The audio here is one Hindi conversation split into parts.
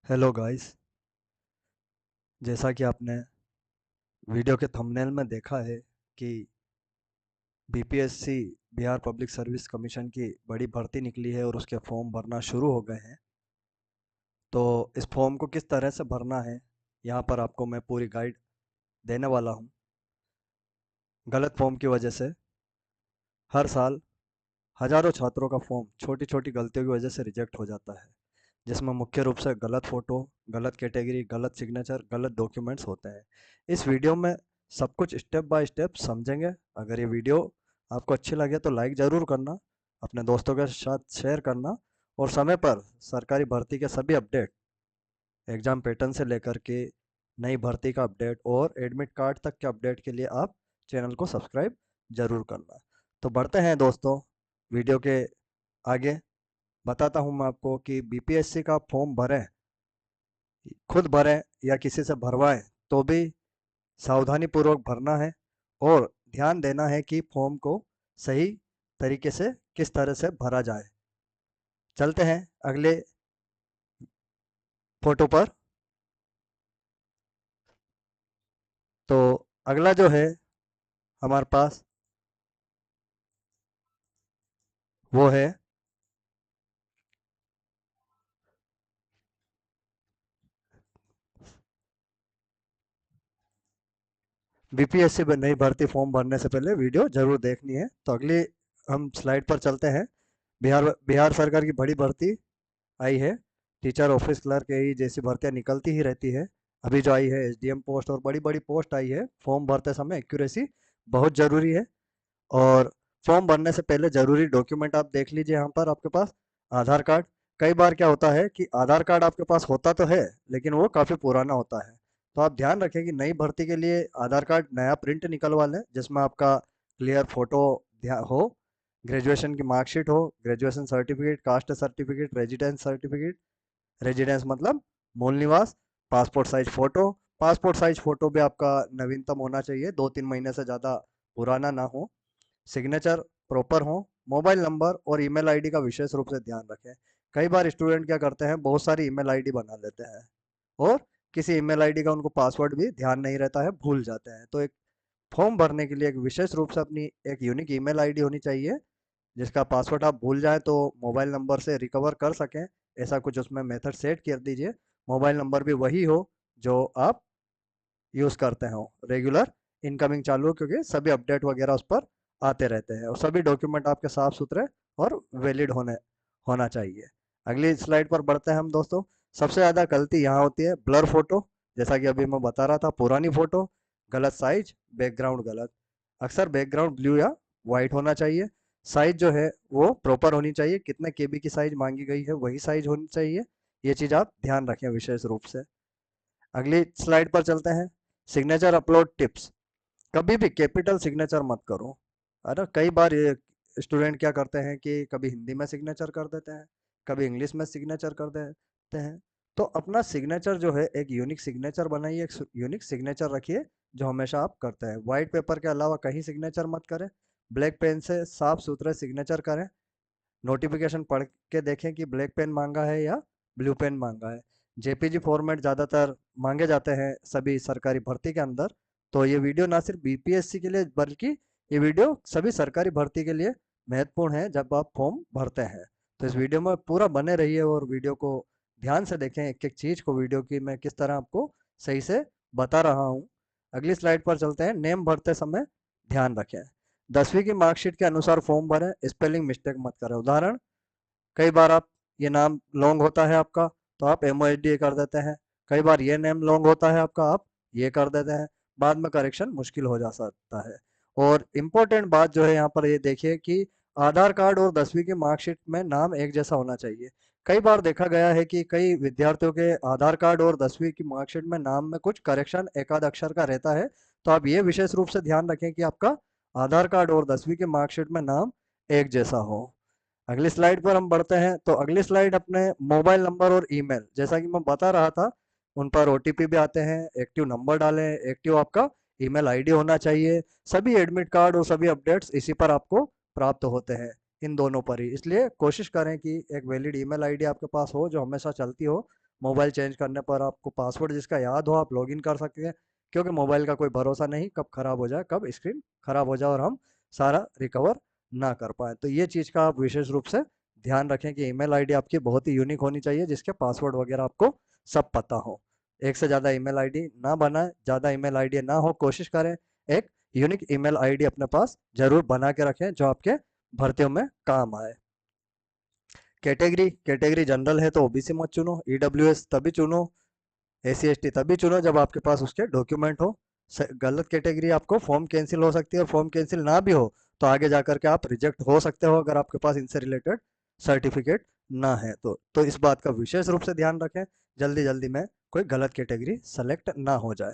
Hello guys. जैसा कि आपने वीडियो के थंबनेल में देखा है कि BPSC Bihar public service commission की बड़ी भर्ती निकली है और उसके फॉर्म भरना शुरू हो गए हैं। तो इस फॉर्म को किस तरह से भरना है, यहाँ पर आपको मैं पूरी गाइड देने वाला हूँ। गलत फॉर्म की वजह से हर साल हजारों छात्रों का फॉर्म छोटी छोटी गलतियों की वजह से रिजेक्ट हो जाता है, जिसमें मुख्य रूप से गलत फ़ोटो, गलत कैटेगरी, गलत सिग्नेचर, गलत डॉक्यूमेंट्स होते हैं। इस वीडियो में सब कुछ स्टेप बाय स्टेप समझेंगे। अगर ये वीडियो आपको अच्छी लगे तो लाइक ज़रूर करना, अपने दोस्तों के साथ शेयर करना और समय पर सरकारी भर्ती के सभी अपडेट, एग्ज़ाम पैटर्न से लेकर के नई भर्ती का अपडेट और एडमिट कार्ड तक के अपडेट के लिए आप चैनल को सब्सक्राइब ज़रूर करना। तो बढ़ते हैं दोस्तों वीडियो के आगे। बताता हूँ मैं आपको कि बीपीएससी का फॉर्म भरें, खुद भरें या किसी से भरवाएं, तो भी सावधानी पूर्वक भरना है और ध्यान देना है कि फॉर्म को सही तरीके से किस तरह से भरा जाए। चलते हैं अगले फोटो पर। तो अगला जो है हमारे पास वो है बीपीएससी में नई भर्ती फॉर्म भरने से पहले वीडियो जरूर देखनी है। तो अगली हम स्लाइड पर चलते हैं। बिहार बिहार सरकार की बड़ी भर्ती आई है। टीचर, ऑफिस क्लर्क, यही जैसी भर्तियां निकलती ही रहती है। अभी जो आई है एसडीएम पोस्ट और बड़ी बड़ी पोस्ट आई है। फॉर्म भरते समय एक्यूरेसी बहुत ज़रूरी है। और फॉर्म भरने से पहले ज़रूरी डॉक्यूमेंट आप देख लीजिए। यहाँ पर आपके पास आधार कार्ड। कई बार क्या होता है कि आधार कार्ड आपके पास होता तो है लेकिन वो काफ़ी पुराना होता है। तो आप ध्यान रखें कि नई भर्ती के लिए आधार कार्ड नया प्रिंट निकलवा लें, जिसमें आपका क्लियर फोटो हो, ग्रेजुएशन की मार्कशीट हो, graduation certificate, caste certificate, residence certificate, residence मतलब मूल निवास, passport size photo. Passport size photo भी आपका नवीनतम होना चाहिए, 2-3 महीने से ज़्यादा पुराना ना हो। सिग्नेचर प्रॉपर हो। मोबाइल नंबर और ईमेल आईडी का विशेष रूप से ध्यान रखें। कई बार स्टूडेंट क्या करते हैं, बहुत सारी ईमेल आईडी बना लेते हैं और किसी ईमेल आईडी का उनको पासवर्ड भी ध्यान नहीं रहता है, भूल जाते हैं। तो एक फॉर्म भरने के लिए एक विशेष रूप से अपनी एक यूनिक ईमेल आईडी होनी चाहिए, जिसका पासवर्ड आप भूल जाए तो मोबाइल नंबर से रिकवर कर सकें। ऐसा कुछ उसमें मेथड सेट कर दीजिए। मोबाइल नंबर भी वही हो जो आप यूज़ करते हो रेगुलर, इनकमिंग चालू हो, क्योंकि सभी अपडेट वगैरह उस पर आते रहते हैं और सभी डॉक्यूमेंट आपके साफ सुथरे और वैलिड होना चाहिए। अगली स्लाइड पर बढ़ते हैं हम दोस्तों। सबसे ज़्यादा गलती यहाँ होती है ब्लर फोटो। जैसा कि अभी मैं बता रहा था, पुरानी फोटो, गलत साइज, बैकग्राउंड गलत। अक्सर बैकग्राउंड ब्लू या वाइट होना चाहिए। साइज जो है वो प्रॉपर होनी चाहिए, कितने केबी की साइज मांगी गई है वही साइज होनी चाहिए। ये चीज़ आप ध्यान रखें विशेष रूप से। अगली स्लाइड पर चलते हैं। Signature upload tips. कभी भी कैपिटल सिग्नेचर मत करो। अरे कई बार ये स्टूडेंट क्या करते हैं कि कभी हिंदी में सिग्नेचर कर देते हैं, कभी इंग्लिश में सिग्नेचर कर देते हैं। तो अपना सिग्नेचर जो है एक यूनिक सिग्नेचर बनाइए, एक यूनिक सिग्नेचर रखिए जो हमेशा आप करते हैं। वाइट पेपर के अलावा कहीं सिग्नेचर मत करें। ब्लैक पेन से साफ सुथरे सिग्नेचर करें। नोटिफिकेशन पढ़ के देखें कि ब्लैक पेन मांगा है या ब्लू पेन मांगा है। जेपीजी फॉर्मेट ज़्यादातर मांगे जाते हैं सभी सरकारी भर्ती के अंदर। तो ये वीडियो ना सिर्फ बीपीएससी के लिए बल्कि ये वीडियो सभी सरकारी भर्ती के लिए महत्वपूर्ण है जब आप फॉर्म भरते हैं। तो इस वीडियो में पूरा बने रहिए और वीडियो को ध्यान से देखें, एक एक चीज़ को वीडियो की मैं किस तरह आपको सही से बता रहा हूँ। अगली स्लाइड पर चलते हैं। नेम भरते समय ध्यान रखें, 10वीं की मार्कशीट के अनुसार फॉर्म भरें, स्पेलिंग मिस्टेक मत करें। उदाहरण, कई बार आप ये नाम लॉन्ग होता है आपका तो आप MOHD कर देते हैं। कई बार ये नेम लॉन्ग होता है आपका, आप ये कर देते हैं। बाद में करेक्शन मुश्किल हो जा सकता है। और इम्पोर्टेंट बात जो है यहाँ पर ये देखिए कि आधार कार्ड और 10वीं की मार्कशीट में नाम एक जैसा होना चाहिए। कई बार देखा गया है कि कई विद्यार्थियों के आधार कार्ड और 10वीं की मार्कशीट में नाम में कुछ करेक्शन एक आध अक्षर का रहता है। तो आप ये विशेष रूप से ध्यान रखें कि आपका आधार कार्ड और 10वीं की मार्कशीट में नाम एक जैसा हो। अगली स्लाइड पर हम बढ़ते हैं। तो अगली स्लाइड अपने मोबाइल नंबर और ईमेल, जैसा कि मैं बता रहा था, उन पर ओटीपी भी आते हैं। एक्टिव नंबर डालें, एक्टिव आपका ईमेल आईडी होना चाहिए। सभी एडमिट कार्ड और सभी अपडेट्स इसी पर आपको प्राप्त होते हैं, इन दोनों पर ही। इसलिए कोशिश करें कि एक वैलिड ईमेल आईडी आपके पास हो जो हमेशा चलती हो। मोबाइल चेंज करने पर आपको पासवर्ड जिसका याद हो आप लॉगिन कर सकते हैं, क्योंकि मोबाइल का कोई भरोसा नहीं, कब खराब हो जाए, कब स्क्रीन खराब हो जाए और हम सारा रिकवर ना कर पाए। तो ये चीज़ का आप विशेष रूप से ध्यान रखें कि ईमेल आईडी आपकी बहुत ही यूनिक होनी चाहिए, जिसके पासवर्ड वगैरह आपको सब पता हो। एक से ज़्यादा ईमेल आईडी ना बनाए, ज़्यादा ईमेल आईडी ना हो, कोशिश करें एक यूनिक ईमेल आईडी अपने पास जरूर बना के रखें जो आपके भर्तियों में काम आए। कैटेगरी जनरल है तो ओबीसी मत चुनो, ईडब्ल्यूएस तभी चुनो, एसी/एसटी तभी चुनो जब आपके पास उसके डॉक्यूमेंट हो। गलत कैटेगरी आपको फॉर्म कैंसिल हो सकती है, और फॉर्म कैंसिल ना भी हो तो आगे जाकर के आप रिजेक्ट हो सकते हो अगर आपके पास इनसे रिलेटेड सर्टिफिकेट ना है तो इस बात का विशेष रूप से ध्यान रखें, जल्दी जल्दी में कोई गलत कैटेगरी सेलेक्ट ना हो जाए।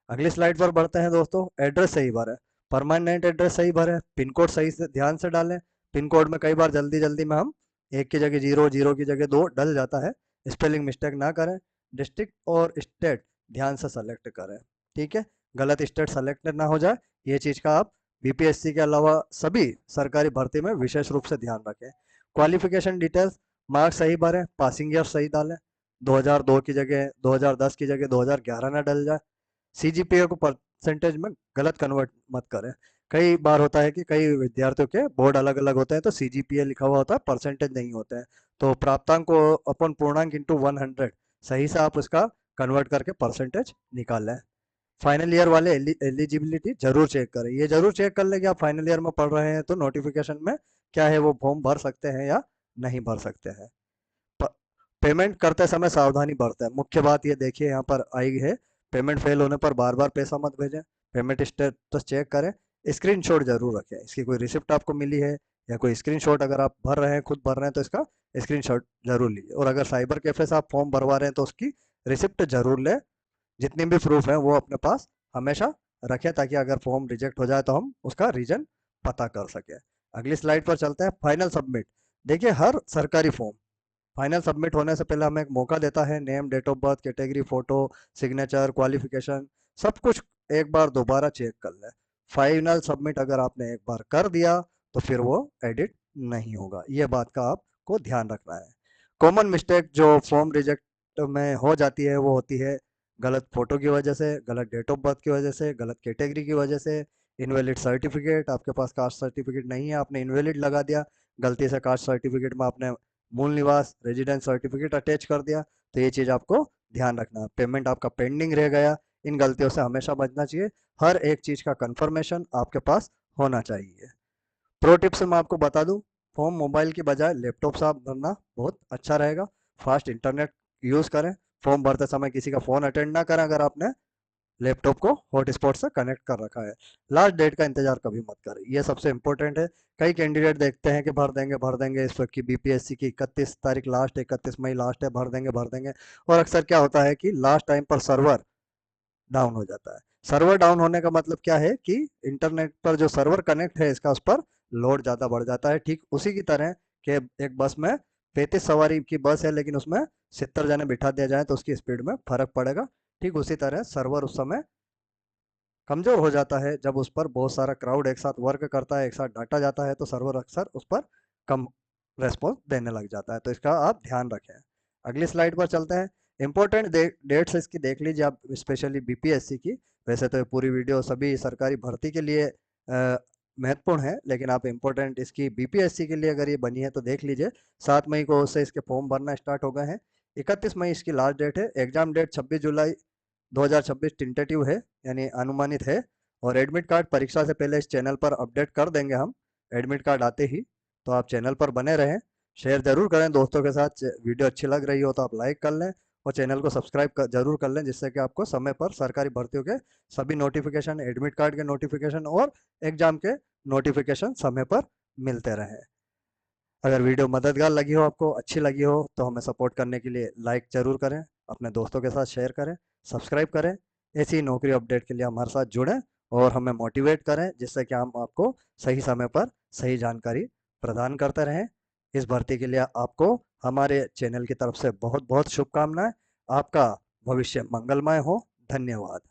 अगली स्लाइड पर बढ़ते हैं दोस्तों। एड्रेस सही भरें, परमानेंट एड्रेस सही भरें, पिन कोड सही से ध्यान से डालें। पिन कोड में कई बार जल्दी जल्दी में हम एक की जगह 0, 0 की जगह 2 डल जाता है, स्पेलिंग मिस्टेक ना करें। डिस्ट्रिक्ट और स्टेट ध्यान से सेलेक्ट करें, ठीक है, गलत स्टेट सेलेक्ट ना हो जाए। ये चीज़ का आप बीपीएससी के अलावा सभी सरकारी भर्ती में विशेष रूप से ध्यान रखें। क्वालिफिकेशन डिटेल्स, मार्क्स सही भरें, पासिंग ईयर सही डालें, 2002 की जगह 2010 की जगह 2011 ना डल जाए। सीजीपीए को परसेंटेज में गलत कन्वर्ट मत करें। कई बार होता है कि कई विद्यार्थियों के बोर्ड अलग अलग होते हैं तो सीजीपीए लिखा हुआ होता है, परसेंटेज नहीं होते हैं। तो प्राप्तांक को अपन पूर्णांक इंटू 100 सही से आप उसका कन्वर्ट करके परसेंटेज निकाल लें। फाइनल ईयर वाले एलिजिबिलिटी जरूर चेक करें, ये जरूर चेक कर लें कि आप फाइनल ईयर में पढ़ रहे हैं तो नोटिफिकेशन में क्या है वो फॉर्म भर सकते हैं या नहीं भर सकते हैं। पेमेंट करते समय सावधानी बरतें, मुख्य बात ये देखिए यहाँ पर आई है, पेमेंट फेल होने पर बार बार पैसा मत भेजें, पेमेंट स्टेटस चेक करें, स्क्रीनशॉट जरूर रखें, इसकी कोई रिसिप्ट आपको मिली है या कोई स्क्रीनशॉट अगर आप भर रहे हैं, खुद भर रहे हैं तो इसका स्क्रीनशॉट जरूर लीजिए। और अगर साइबर कैफे से आप फॉर्म भरवा रहे हैं तो उसकी रिसिप्ट जरूर लें, जितनी भी प्रूफ है वो अपने पास हमेशा रखें ताकि अगर फॉर्म रिजेक्ट हो जाए तो हम उसका रीजन पता कर सकें। अगली स्लाइड पर चलते हैं। फाइनल सबमिट, देखिए हर सरकारी फॉर्म फाइनल सबमिट होने से पहले हमें एक मौका देता है, name, date of birth, category, photo, signature, qualification, सब कुछ एक बार दोबारा चेक कर लें। फाइनल सबमिट अगर आपने एक बार कर दिया तो फिर वो एडिट नहीं होगा, ये बात का आपको ध्यान रखना है। कॉमन मिस्टेक जो फॉर्म रिजेक्ट में हो जाती है वो होती है गलत फोटो की वजह से, गलत डेट ऑफ बर्थ की वजह से, गलत कैटेगरी की वजह से, इनवैलिड सर्टिफिकेट, आपके पास कास्ट सर्टिफिकेट नहीं है, आपने इनवैलिड लगा दिया, गलती से कास्ट सर्टिफिकेट में आपने मूल निवास रेजिडेंस सर्टिफिकेट अटैच कर दिया, तो ये चीज़ आपको ध्यान रखना है। पेमेंट आपका पेंडिंग रह गया, इन गलतियों से हमेशा बचना चाहिए। हर एक चीज़ का कंफर्मेशन आपके पास होना चाहिए। प्रो टिप्स मैं आपको बता दूं, फॉर्म मोबाइल की बजाय लैपटॉप से आप भरना बहुत अच्छा रहेगा। फास्ट इंटरनेट यूज़ करें, फॉर्म भरते समय किसी का फ़ोन अटेंड ना करें अगर आपने लैपटॉप को हॉटस्पॉट से कनेक्ट कर रखा है। लास्ट डेट का इंतजार कभी मत करें, ये सबसे इंपॉर्टेंट है। कई कैंडिडेट देखते हैं कि भर देंगे इस वक्त की बीपीएससी की 31 तारीख लास्ट है, 31 मई लास्ट है, भर देंगे, और अक्सर क्या होता है कि लास्ट टाइम पर सर्वर डाउन हो जाता है। सर्वर डाउन होने का मतलब क्या है कि इंटरनेट पर जो सर्वर कनेक्ट है इसका उस पर लोड ज़्यादा बढ़ जाता है। ठीक उसी की तरह कि एक बस में 35 सवारी की बस है लेकिन उसमें 70 जने बिठा दिया जाए तो उसकी स्पीड में फर्क पड़ेगा। ठीक उसी तरह सर्वर उस समय कमजोर हो जाता है जब उस पर बहुत सारा क्राउड एक साथ वर्क करता है, एक साथ डाटा जाता है, तो सर्वर अक्सर उस पर कम रेस्पॉन्स देने लग जाता है, तो इसका आप ध्यान रखें। अगली स्लाइड पर चलते हैं। इंपॉर्टेंट डेट्स इसकी देख लीजिए आप, स्पेशली बीपीएससी की। वैसे तो ये पूरी वीडियो सभी सरकारी भर्ती के लिए महत्वपूर्ण है, लेकिन आप इंपॉर्टेंट इसकी बीपीएससी के लिए अगर ये बनी है तो देख लीजिए। 7 मई को उससे इसके फॉर्म भरना स्टार्ट हो गए हैं, 31 मई इसकी लास्ट डेट है, एग्जाम डेट 26 जुलाई 2026 टेंटेटिव है यानी अनुमानित है, और एडमिट कार्ड परीक्षा से पहले इस चैनल पर अपडेट कर देंगे हम, एडमिट कार्ड आते ही। तो आप चैनल पर बने रहें, शेयर जरूर करें दोस्तों के साथ। वीडियो अच्छी लग रही हो तो आप लाइक कर लें और चैनल को सब्सक्राइब जरूर कर लें, जिससे कि आपको समय पर सरकारी भर्तियों के सभी नोटिफिकेशन, एडमिट कार्ड के नोटिफिकेशन और एग्जाम के नोटिफिकेशन समय पर मिलते रहें। अगर वीडियो मददगार लगी हो, आपको अच्छी लगी हो, तो हमें सपोर्ट करने के लिए लाइक ज़रूर करें, अपने दोस्तों के साथ शेयर करें, सब्सक्राइब करें। ऐसी नौकरी अपडेट के लिए हमारे साथ जुड़ें और हमें मोटिवेट करें, जिससे कि हम आपको सही समय पर सही जानकारी प्रदान करते रहें। इस भर्ती के लिए आपको हमारे चैनल की तरफ से बहुत बहुत शुभकामनाएं। आपका भविष्य मंगलमय हो। धन्यवाद।